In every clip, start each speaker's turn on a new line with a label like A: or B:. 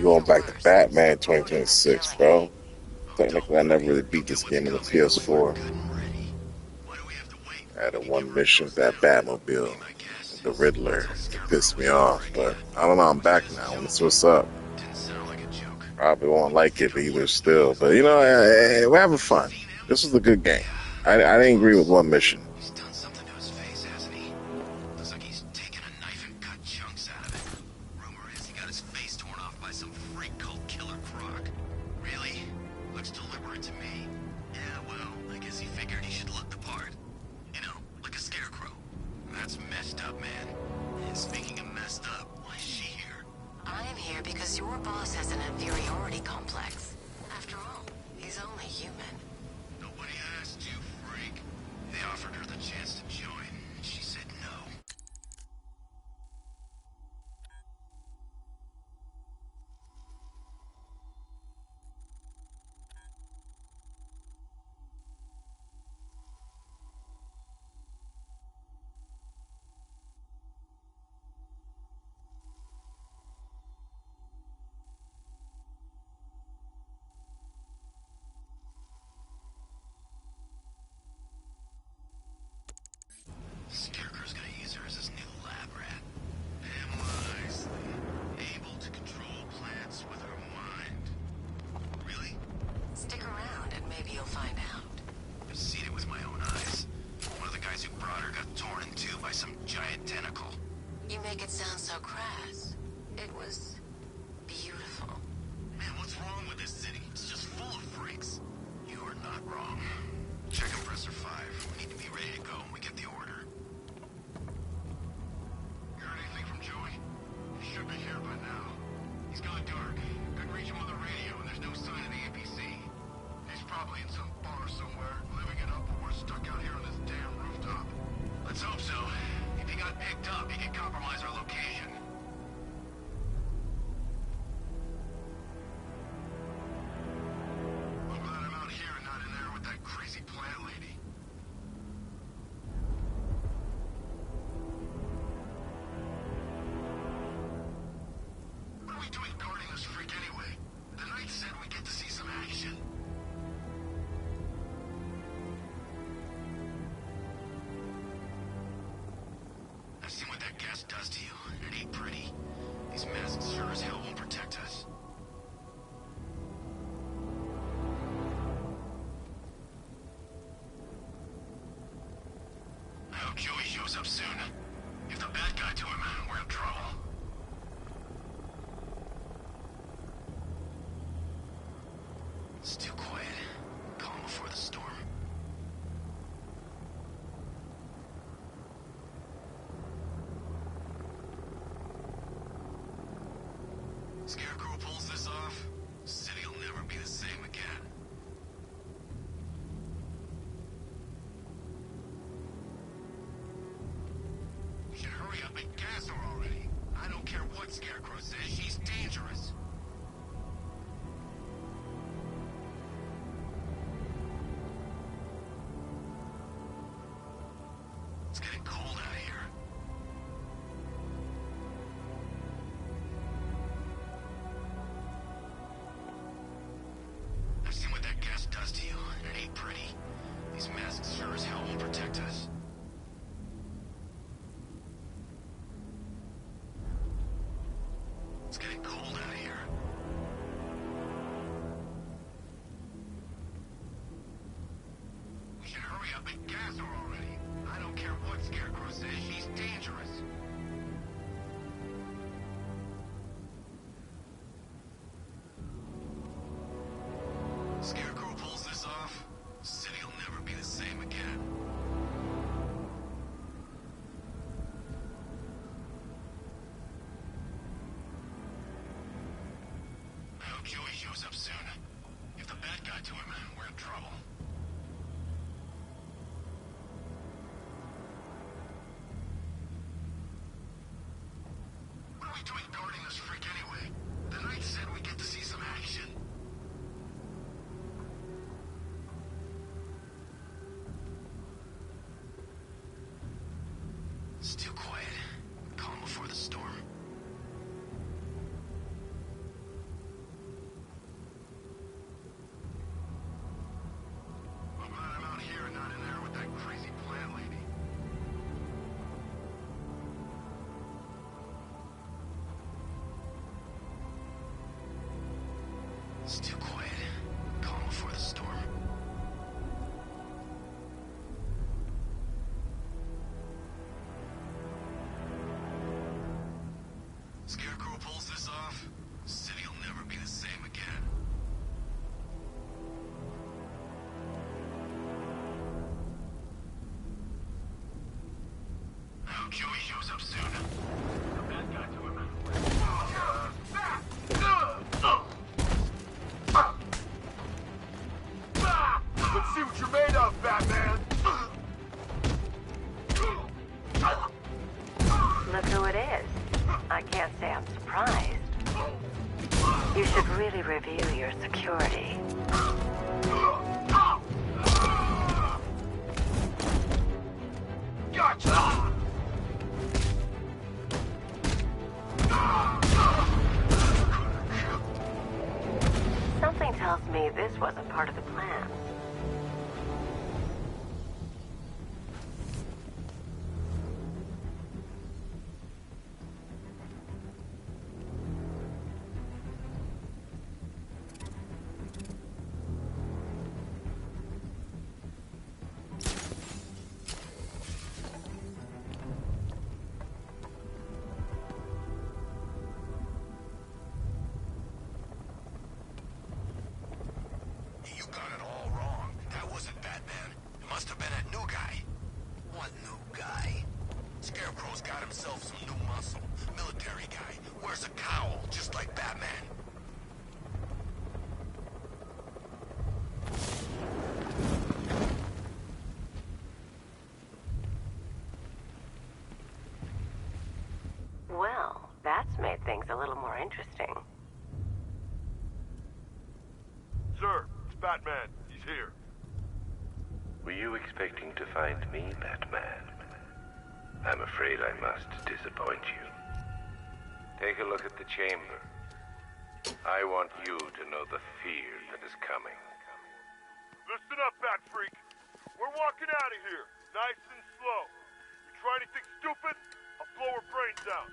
A: Going back to Batman 2026, bro. Technically, I never really beat this game on the PS4. I had a one mission with that Batmobile, with the Riddler. It pissed me off, but I don't know. I'm back now. Let's see what's up. Probably won't like it either still, but you know, we're having fun. This was a good game. I didn't agree with one mission.
B: He's done something to his face, hasn't he? Looks like he's taken a knife and cut chunks out of it. Rumor is he got his face torn off by some freak called Killer Croc. Really? Looks deliberate to me. Yeah, well, I guess he figured he should look the part. You know, like a scarecrow. That's messed up, man. And speaking of messed up, why is she here?
C: I'm here because your boss has an inferiority complex. After all, he's only human.
B: Nobody asked you, freak. They offered her the chance to join, and she said no. Scarecrow's gonna use her as his new lab rat. Pamela Isley, able to control plants with her mind. Really?
C: Stick around and maybe you'll find out.
B: I've seen it with my own eyes. One of the guys who brought her got torn in two by some giant tentacle.
C: You make it sound so crass. It was beautiful.
B: Man, what's wrong with this city? It's just full of freaks. You are not wrong. Check compressor 5. We need to be ready to go when we get the order. You heard anything from Joey? He should be here by now. He's gone dark. Couldn't reach him on the radio, and there's no sign of the APC. He's probably in some bar somewhere, living it up, or we're stuck out here on this damn rooftop. Let's hope so. If he got picked up, he could compromise our location. I'm glad I'm out here and not in there with that crazy plant lady. What are we doing guarding this freak anyway? The knight said we get to see some action. I've seen what that gas does to you, and it ain't pretty. These masks sure as hell won't protect us. I hope Joey shows up soon. If the bad guy to him, we're in trouble. It's too quiet. Calm before the storm. Scarecrow pulls this off, city'll never be the same again. We should hurry up and gas her already. I don't care what Scarecrow says, she's dangerous. It's getting cold out here. I've seen what that gas does to you, and it ain't pretty. These masks sure as hell won't protect us. It's getting cold out here. We should hurry up and gas her already. I don't care what Scarecrow says, she's dangerous. Scarecrow pulls this off, city'll never be the same again. I hope Joey shows up soon. If the bad guy to him, we're in trouble. What are we doing guarding this freak anyway? The knight said we get to see some action. It's too quiet. Calm before the storm. It's too quiet. Calm before the storm. Scarecrow pulls this off, the city will never be the same again. I hope Joey shows up soon. The bad guy to him.
D: Let's see what you're made of, Batman!
C: Look who it is. I can't say I'm surprised. You should really review your security.
D: Gotcha!
C: Something tells me this wasn't part of the plan.
B: You got it all wrong. That wasn't Batman. It must have been that new guy. What new guy? Scarecrow's got himself some new muscle. Military guy. Wears a cowl, just like Batman.
C: Well, that's made things a little more interesting.
D: Sir, it's Batman. He's here.
E: Were you expecting to find me, Batman? I'm afraid I must disappoint you. Take a look at the chamber. I want you to know the fear that is coming.
D: Listen up, Bat Freak. We're walking out of here, nice and slow. You try anything stupid, I'll blow her brains out.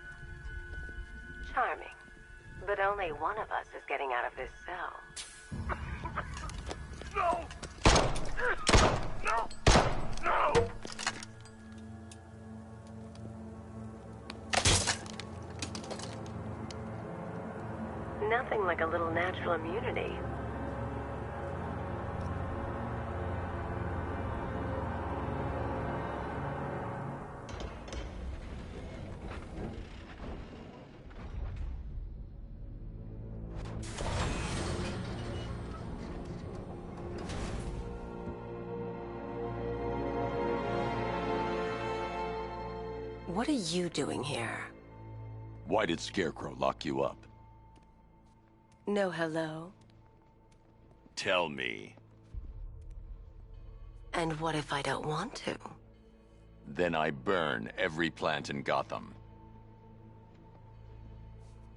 C: Charming. But only one of us is getting out of this cell.
D: No! No! No!
C: Nothing like a little natural immunity. What are you doing here?
F: Why did Scarecrow lock you up?
C: No hello?
F: Tell me.
C: And what if I don't want to?
F: Then I burn every plant in Gotham.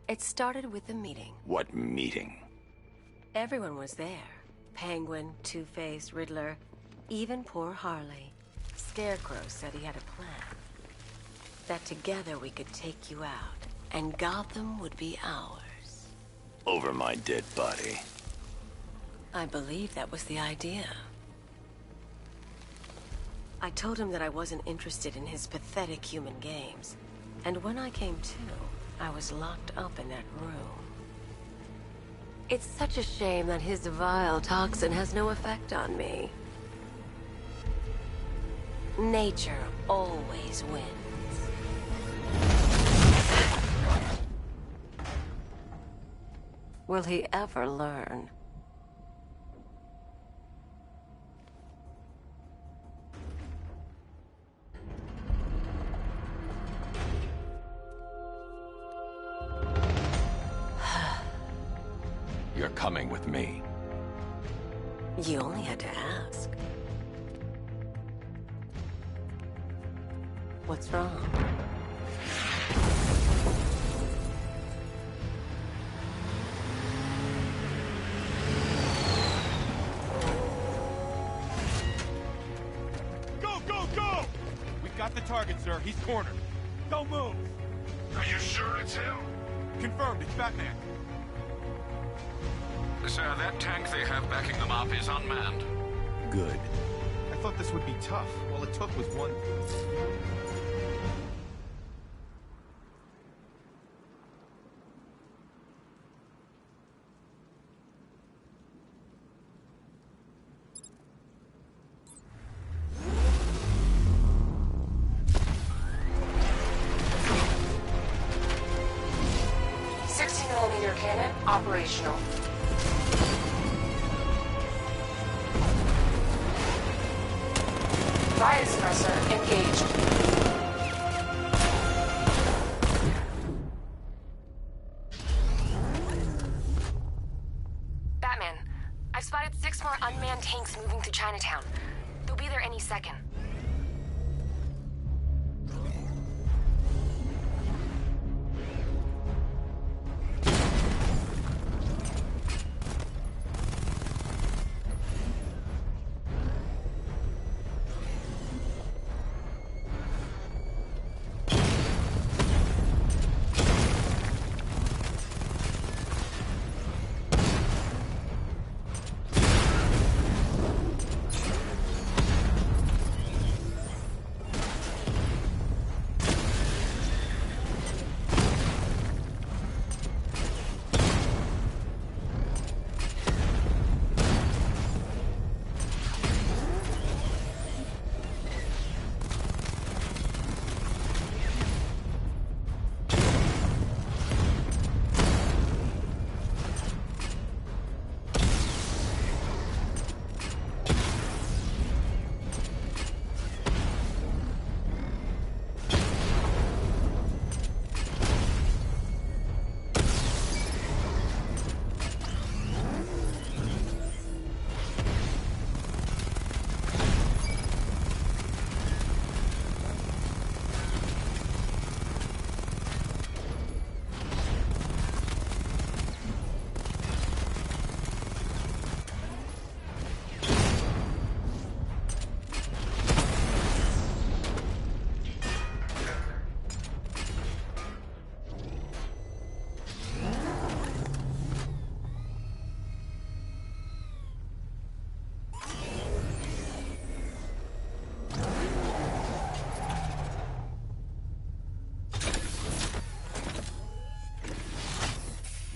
C: It started with a meeting.
F: What meeting?
C: Everyone was there. Penguin, Two-Face, Riddler, even poor Harley. Scarecrow said he had a plan. That together we could take you out, and Gotham would be ours.
F: Over my dead body.
C: I believe that was the idea. I told him that I wasn't interested in his pathetic human games. And when I came to, I was locked up in that room. It's such a shame that his vile toxin has no effect on me. Nature always wins. Will he ever learn?
F: You're coming with me.
C: You only had to ask. What's wrong?
D: Go, go, go! We've got the target, sir. He's cornered. Don't move.
B: Are you sure it's him?
D: Confirmed, it's Batman.
G: Sir, that tank they have backing them up is unmanned.
F: Good.
H: I thought this would be tough. All it took was one...
C: Cannon operational. Riot suppressor engaged. Batman, I've spotted 6 more unmanned tanks moving through Chinatown. They'll be there any second.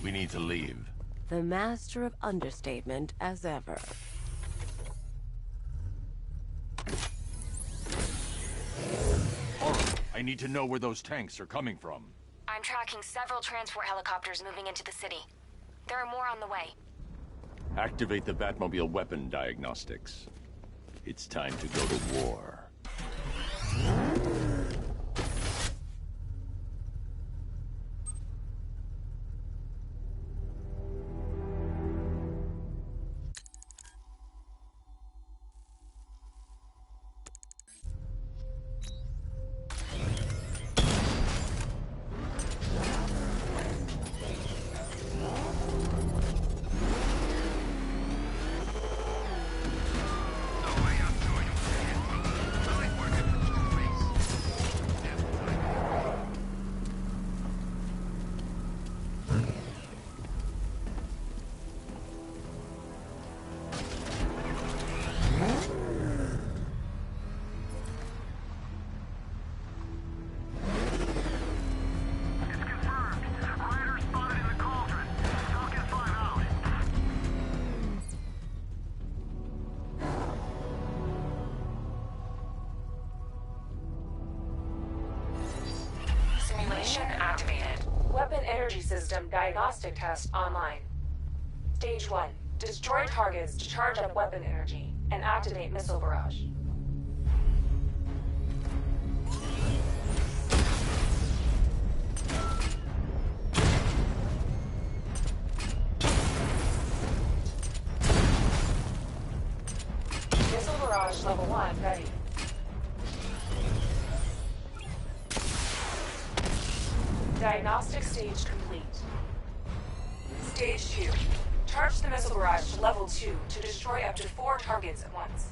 F: We need to leave.
C: The master of understatement as ever.
F: I need to know where those tanks are coming from.
C: I'm tracking several transport helicopters moving into the city. There are more on the way.
F: Activate the Batmobile weapon diagnostics. It's time to go to war.
C: Activated. Weapon energy system diagnostic test online. Stage 1. Destroy targets to charge up weapon energy and activate missile barrage. Missile barrage level 1 ready. Diagnostic stage complete. Stage 2. Charge the missile barrage to level 2 to destroy up to 4 targets at once.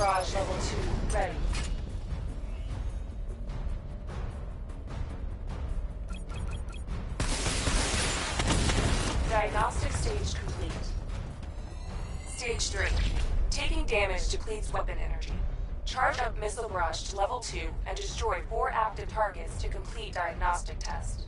I: barrage level 2 ready. Diagnostic stage complete. Stage 3. Taking damage depletes weapon energy. Charge up missile barrage to level 2 and destroy 4 active targets to complete diagnostic test.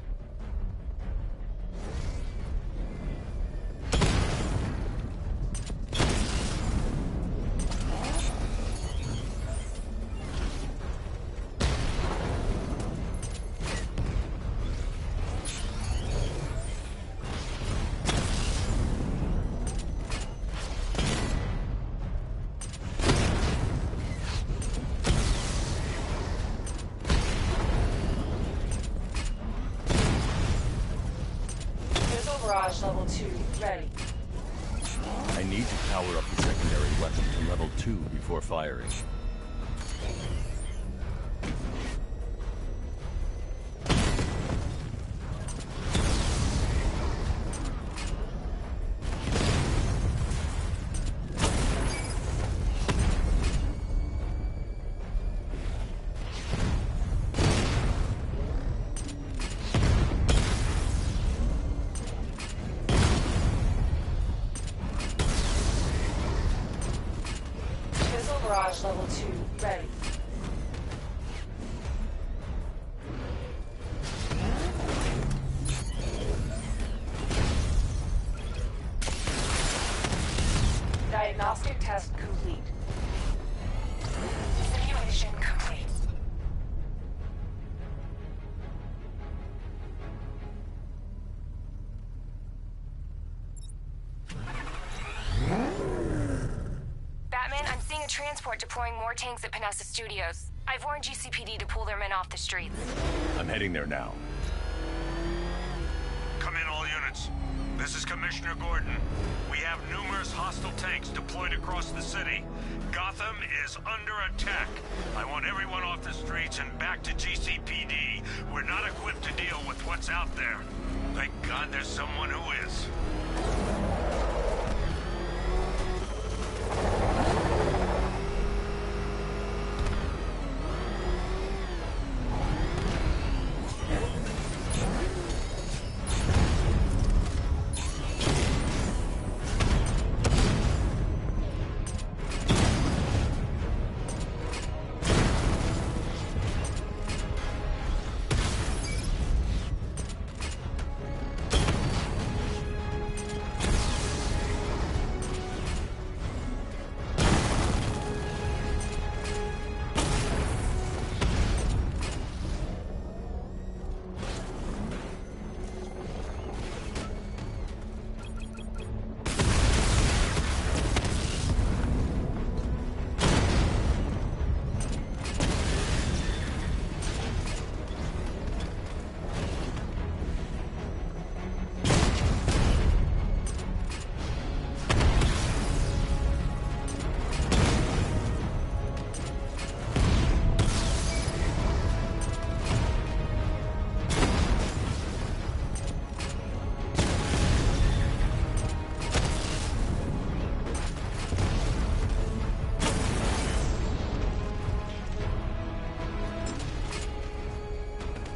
I: Barrage level 2 ready.
F: I need to power up the secondary weapon to level 2 before firing.
I: Barrage level 2 ready. Diagnostic test complete. Simulation complete.
J: Transport deploying more tanks at Panessa Studios. I've warned GCPD to pull their men off the streets.
F: I'm heading there now.
D: Come in, all units. This is Commissioner Gordon. We have numerous hostile tanks deployed across the city. Gotham is under attack. I want everyone off the streets and back to GCPD. We're not equipped to deal with what's out there. Thank God there's someone who is.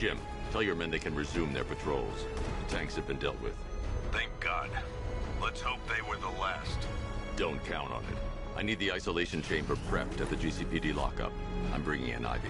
F: Jim, tell your men they can resume their patrols. The tanks have been dealt with.
D: Thank God. Let's hope they were the last.
F: Don't count on it. I need the isolation chamber prepped at the GCPD lockup. I'm bringing in Ivy.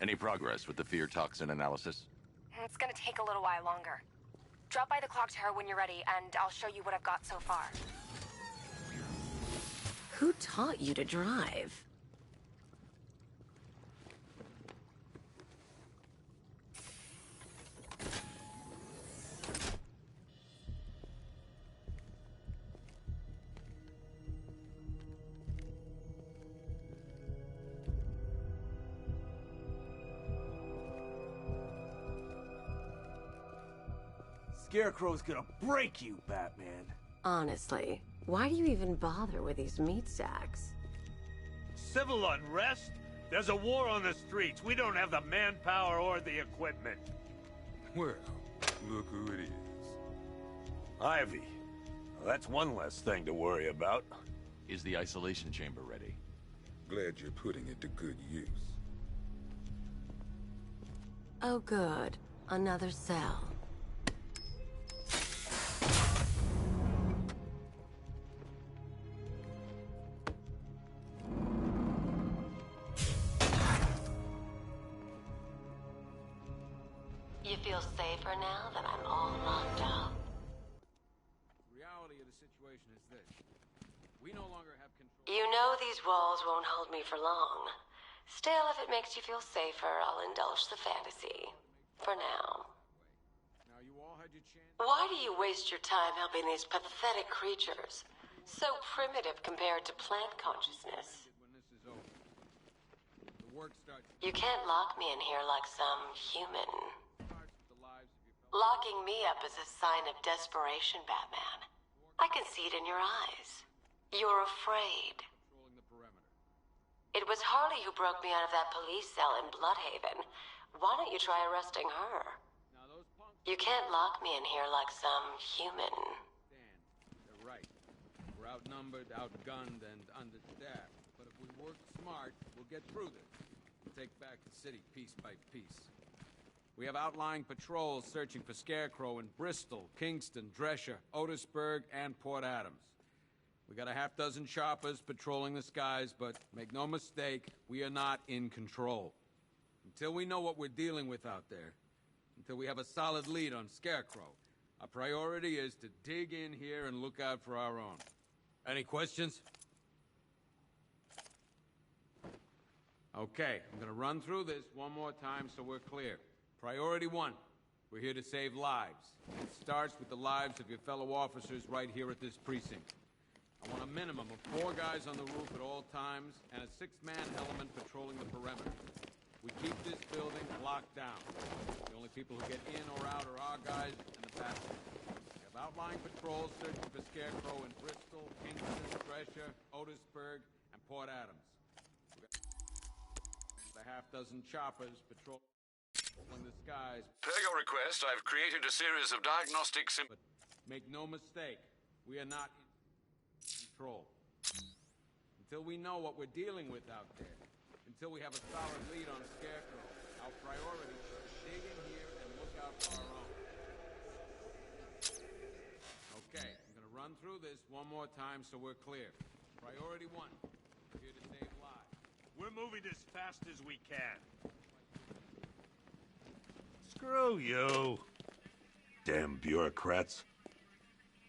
F: Any progress with the fear toxin analysis?
J: It's gonna take a little while longer. Drop by the clock tower when you're ready, and I'll show you what I've got so far.
C: Who taught you to drive?
K: Scarecrow's gonna break you, Batman.
C: Honestly, why do you even bother with these meat sacks?
D: Civil unrest? There's a war on the streets. We don't have the manpower or the equipment.
L: Well, look who it is.
D: Ivy. Well, that's one less thing to worry about.
F: Is the isolation chamber ready?
L: Glad you're putting it to good use.
C: Oh good, another cell. You feel safer now that I'm all locked up?
K: The reality of the situation is this. We no longer have control.
C: You know these walls won't hold me for long. Still, if it makes you feel safer, I'll indulge the fantasy. For now.
K: Now you all had your chance.
C: Why do you waste your time helping these pathetic creatures? So primitive compared to plant consciousness.
K: When this is over. The work starts
C: You can't lock me in here like some human.
K: with the lives of your fellow.
C: Locking me up is a sign of desperation, Batman. I can see it in your eyes. You're afraid.
K: Controlling the perimeter.
C: It was Harley who broke me out of that police cell in Bloodhaven. Why don't you try arresting her?
K: Now those punks
C: You can't lock me in here like some human.
K: stand. They're right. We're outnumbered, outgunned, and understaffed. But if we work smart, we'll get through this. We'll take back the city piece by piece. We have outlying patrols searching for Scarecrow in Bristol, Kingston, Drescher, Otisburg, and Port Adams. We got a half-dozen choppers patrolling the skies, but make no mistake, we are not in control. Until we know what we're dealing with out there, until we have a solid lead on Scarecrow, our priority is to dig in here and look out for our own. Any questions? Okay, I'm gonna run through this one more time so we're clear. Priority 1, we're here to save lives. It starts with the lives of your fellow officers right here at this precinct. I want a minimum of 4 guys on the roof at all times and a 6-man element patrolling the perimeter. We keep this building locked down. The only people who get in or out are our guys and the passengers. We have outlying patrols searching for Scarecrow in Bristol, Kingston, Drescher, Otisburg, and Port Adams. We got the half-dozen choppers patrolling the skies.
G: Per your request, I've created a series of diagnostic
K: But make no mistake, we are not in control. Until we know what we're dealing with out there, until we have a solid lead on Scarecrow, our priority is to dig in here and look out for our own. Okay, I'm gonna run through this one more time so we're clear. Priority 1, we're here to save lives.
D: We're moving as fast as we can. Screw you. Damn bureaucrats.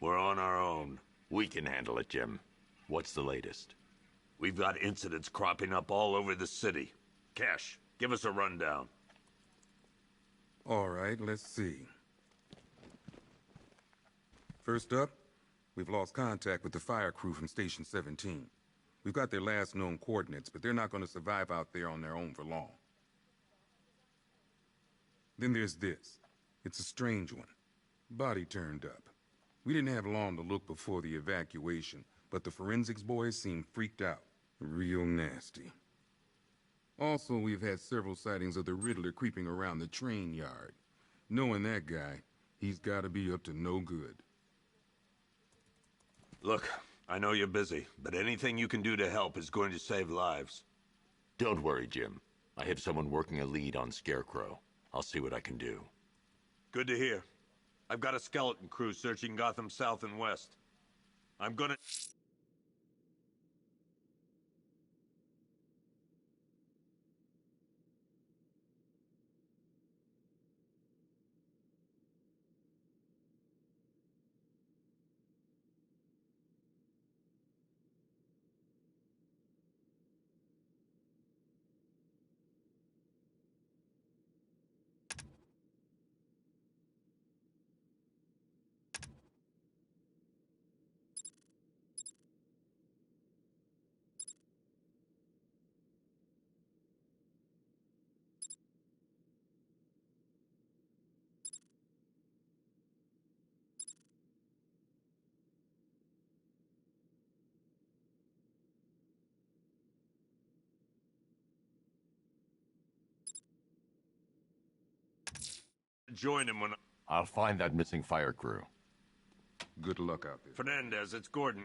D: We're on our own.
F: We can handle it, Jim. What's the latest?
D: We've got incidents cropping up all over the city. Cash, give us a rundown.
L: All right, let's see. First up, we've lost contact with the fire crew from Station 17. We've got their last known coordinates, but they're not going to survive out there on their own for long. Then there's this. It's a strange one. Body turned up. We didn't have long to look before the evacuation, but the forensics boys seemed freaked out. Real nasty. Also, we've had several sightings of the Riddler creeping around the train yard. Knowing that guy, he's got to be up to no good.
D: Look, I know you're busy, but anything you can do to help is going to save lives.
F: Don't worry, Jim. I have someone working a lead on Scarecrow. I'll see what I can do.
D: Good to hear. I've got a skeleton crew searching Gotham South and West. I'm gonna... Join him when...
F: I'll find that missing fire crew.
L: Good luck out there.
D: Fernandez, it's Gordon.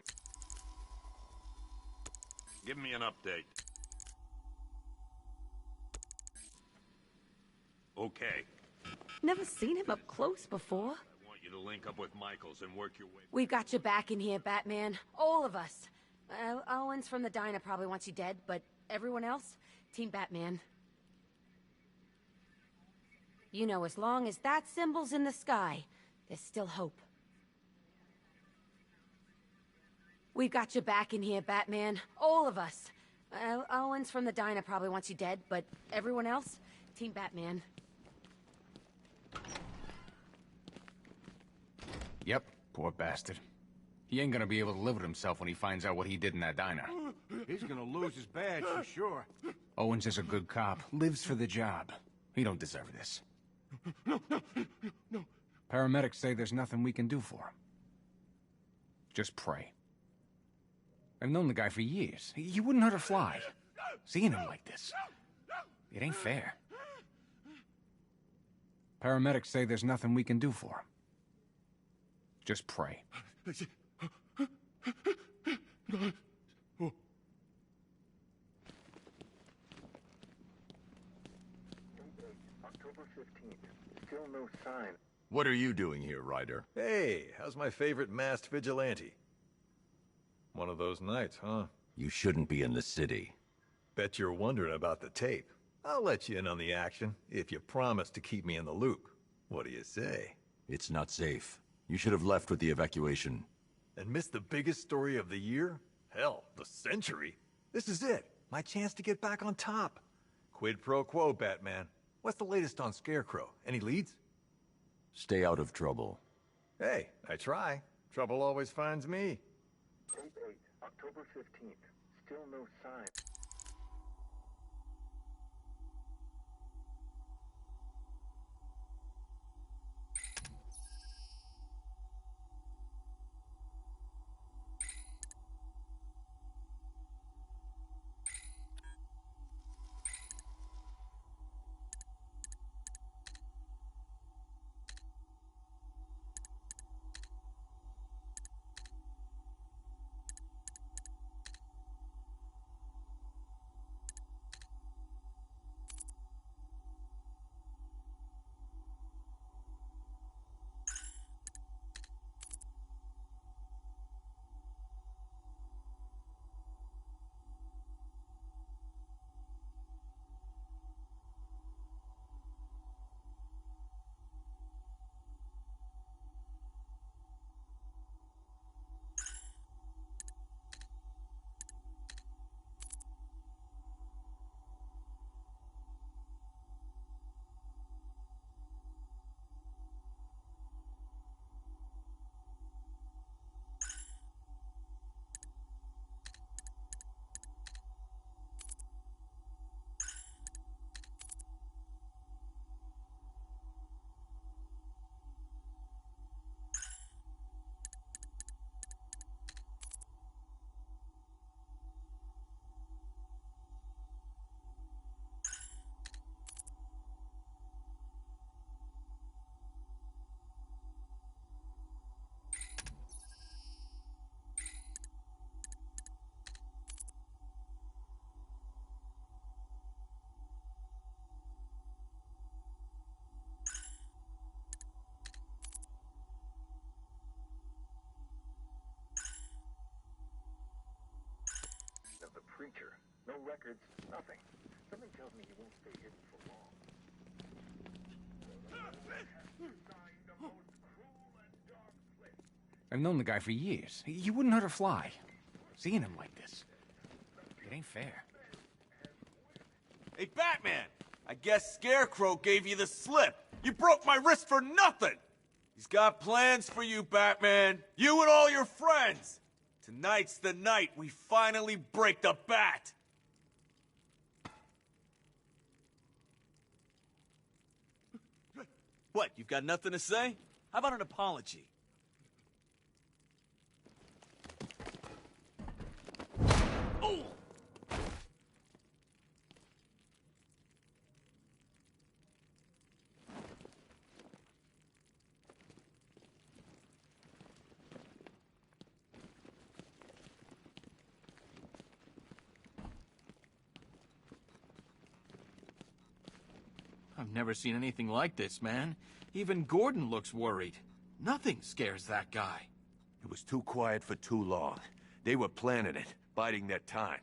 D: Give me an update. Okay.
M: Never seen him up close before.
D: I want you to link up with Michaels and work your way...
M: We've got your back in here, Batman. All of us. Owens from the diner probably wants you dead, but everyone else? Team Batman. You know, as long as that symbol's in the sky, there's still hope. We've got your back in here, Batman. All of us. Owens from the diner probably wants you dead, but everyone else? Team Batman.
K: Yep, poor bastard. He ain't gonna be able to live with himself when he finds out what he did in that diner.
H: He's gonna lose his badge for sure.
K: Owens is a good cop, lives for the job. He don't deserve this.
H: No.
K: Paramedics say there's nothing we can do for him. Just pray. I've known the guy for years. He wouldn't hurt a fly. Seeing him like this, it ain't fair. Paramedics say there's nothing we can do for him. Just pray.
E: October 15th. Still no sign.
F: What are you doing here, Ryder?
N: Hey, how's my favorite masked vigilante? One of those nights, huh?
F: You shouldn't be in the city.
N: Bet you're wondering about the tape. I'll let you in on the action, if you promise to keep me in the loop. What do you say?
F: It's not safe. You should have left with the evacuation.
N: And missed the biggest story of the year? Hell, the century. This is it. My chance to get back on top. Quid pro quo, Batman. What's the latest on Scarecrow? Any leads?
F: Stay out of trouble.
N: Hey, I try. Trouble always finds me.
E: Tape 8, October 15th. Still no sign. Of the preacher. No records, nothing. Something tells me he won't stay hidden for long.
K: I've known the guy for years. He wouldn't hurt a fly. Seeing him like this, it ain't fair.
O: Hey, Batman! I guess Scarecrow gave you the slip. You broke my wrist for nothing! He's got plans for you, Batman. You and all your friends. Tonight's the night we finally break the bat. What, you've got nothing to say? How about an apology? Oh!
K: I've never seen anything like this, man. Even Gordon looks worried. Nothing scares that guy.
O: It was too quiet for too long. They were planning it, biding their time.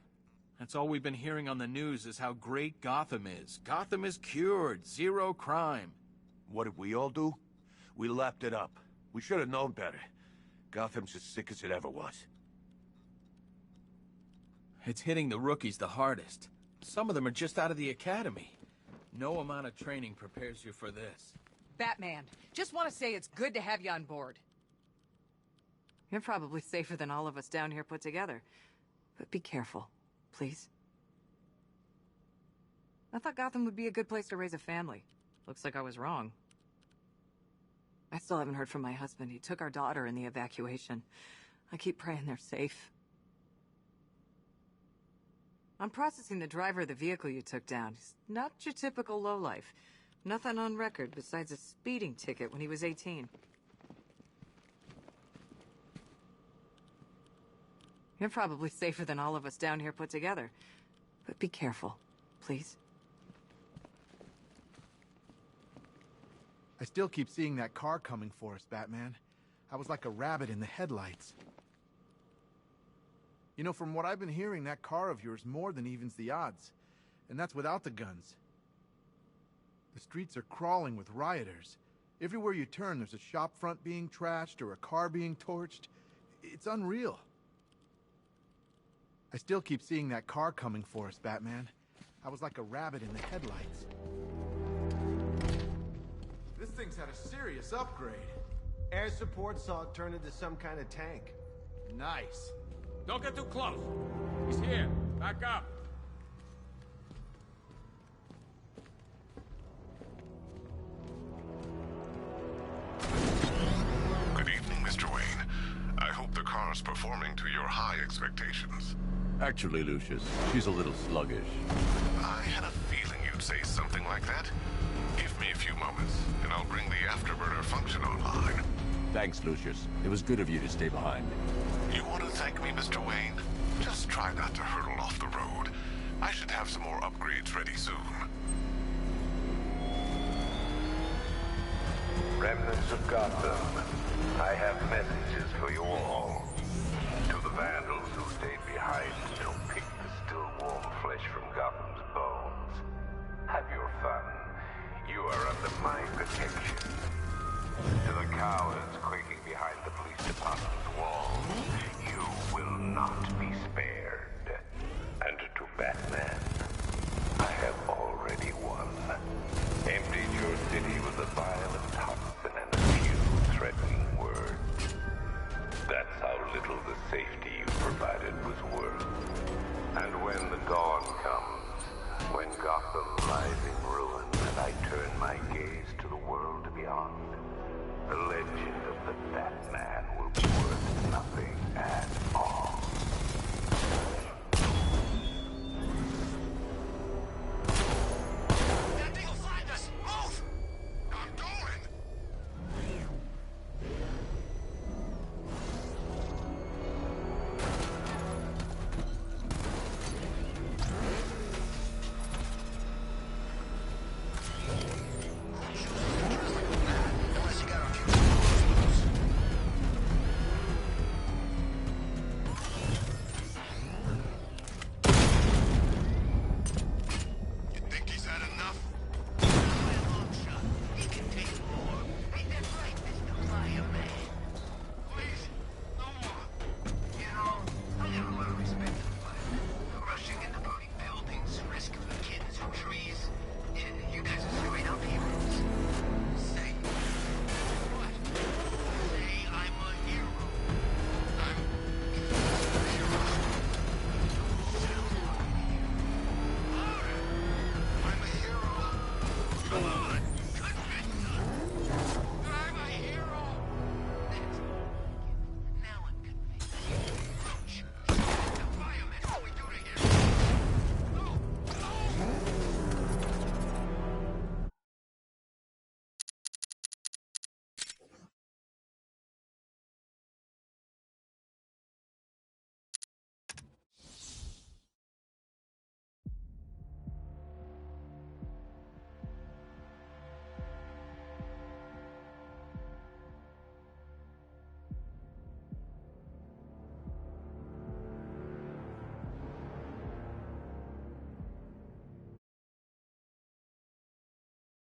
K: That's all we've been hearing on the news is how great Gotham is. Gotham is cured, zero crime.
O: What did we all do? We lapped it up. We should have known better. Gotham's as sick as it ever was.
K: It's hitting the rookies the hardest. Some of them are just out of the academy. No amount of training prepares you for this.
P: Batman, just want to say it's good to have you on board.
Q: You're probably safer than all of us down here put together. But be careful, please. I thought Gotham would be a good place to raise a family. Looks like I was wrong. I still haven't heard from my husband. He took our daughter in the evacuation. I keep praying they're safe. I'm processing the driver of the vehicle you took down. He's not your typical lowlife. Nothing on record besides a speeding ticket when he was 18. You're probably safer than all of us down here put together. But be careful, please.
R: I still keep seeing that car coming for us, Batman. I was like a rabbit in the headlights. You know, from what I've been hearing, that car of yours more than evens the odds. And that's without the guns. The streets are crawling with rioters. Everywhere you turn, there's a shop front being trashed or a car being torched. It's unreal. I still keep seeing that car coming for us, Batman. I was like a rabbit in the headlights.
H: This thing's had a serious upgrade. Air support saw it turn into some kind of tank.
R: Nice.
K: Don't get too close. He's here. Back up.
S: Good evening, Mr. Wayne. I hope the car's performing to your high expectations.
F: Actually, Lucius, she's a little sluggish.
S: I had a feeling you'd say something like that. Give me a few moments, and I'll bring the afterburner function online.
F: Thanks, Lucius. It was good of you to stay behind.
S: You want to thank me, Mr. Wayne? Just try not to hurtle off the road. I should have some more upgrades ready soon.
E: Remnants of Gotham, I have messages for you all. To the vandals who stayed behind to pick the still warm flesh from Gotham's bones. Have your fun. You are under my protection. To the cowards quaking behind the police department's walls, you will not be spared. And to Batman, I have already won. Emptied your city with a violent toxin and a few threatening words. That's how little the safety you provided was worth. And when the dawn comes, when Gotham lies in ruin and I turn my gaze to the world beyond, the legend of the Batman